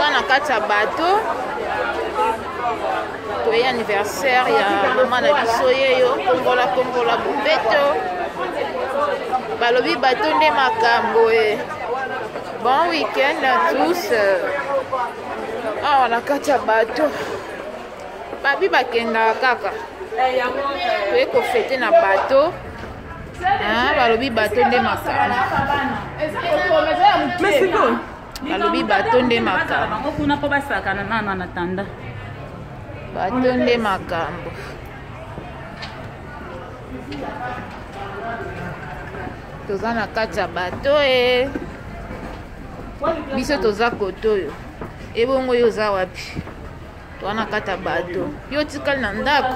toza na kati ya bato toye anniversaire ya mama na biso yeyo kombola bopeto balobi bato nde makambo bon week-end à tous awa na kati ya bato babi bakendaka kaka toye kofete na bato balobi bato nde makambo balobi bato nde makambo kuna po basakana nana na tanda bato nde makambo toza na kati ya bato biso toza kotoyo ebongo yo oza wapi toza na kati ya bato yo tikali na ndako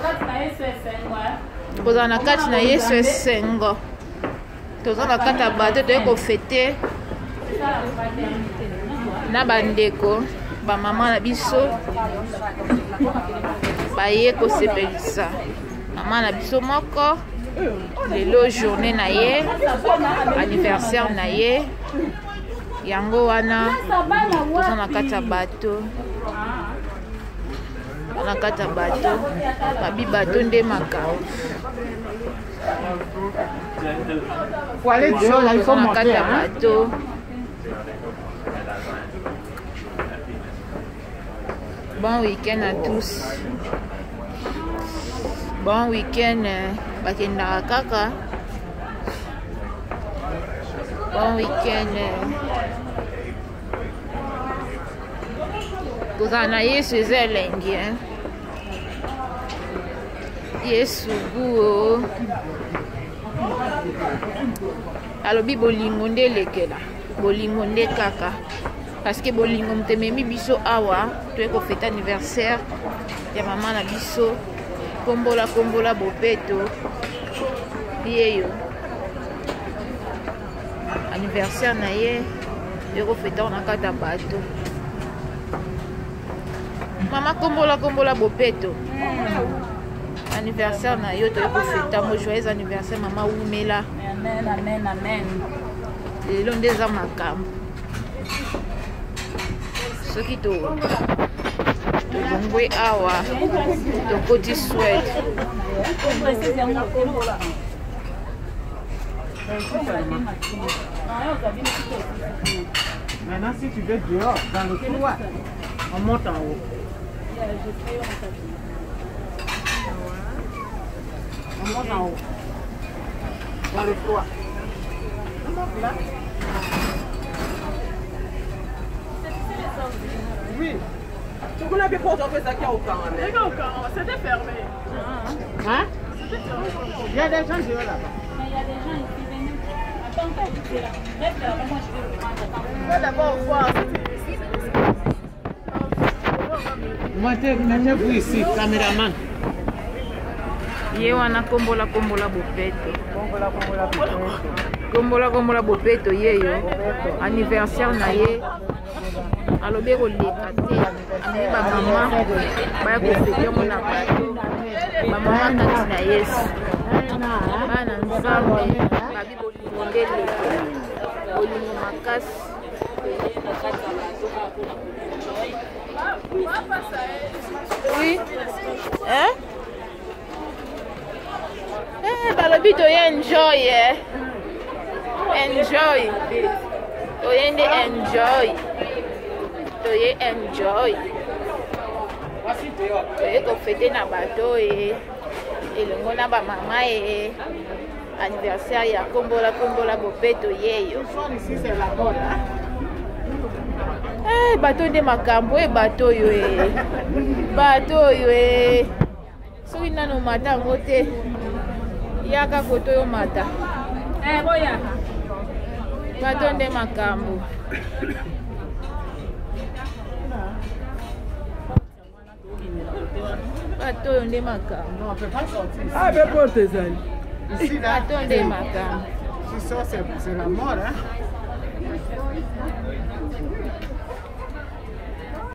kozala na kati na yesu esengo toza na kati ya bato toye kofete na bandeko bamama na biso baye kosepelisa mama na biso moko lelo journée na ye anniversaire na ye yango wana toza na kati ya bato na kati ya bato babi bato nde makambo toza na kati ya bato bon week-end à tous bon week-end bakendaka kaka bon week-end kozala na yesu eza elengi yesu guo alobi bolingo nde elekela bolingo nde kaka parce que bolingo mutememi biso awa toye kofeta anniversaire ya mama na biso kombola bopeto yeyo anniversaire na ye toye kofeta na kati ya bato mama kombola bopeto anniversaire na yo toye kofeta mo joyeux anniversaire mama umela amen lelo nde eza makambo soki tolongwe awa tokoti swede Maintenant, si tu veux dehors, dans le couloir, on monte en haut. On monte en haut. Dans le couloir. On monte là. Oui. Tu connais bien pourquoi on fait ça qu'il y a au camp. C'était fermé. Hein? Il y a des gens dehors là-bas. Mais il y a des gens ici venus. Attends, c'est là. Reste là, moi je vais le prendre. On va d'abord voir. Mettez-vous ici, caméraman. ye wana kombola bopeto kombola bopeto yeyo anniversaire na ye alobi koleka te alobi bamama baya kofete ngo na bato bamama kati na yesu bana nzambe babi bolingo nde leka bolingo makasi oui hein balobi toye enjoy toye nde enjoy toye kofete na bato elongo na bamama anniversaire ya kombola bopeto yeyo bato nde makambo bato oyo soki nano mata yango te yaka koto yo mata bato nde makambo bato oyo nde makambo bato nde makambo Si ça c'est la mort, hein?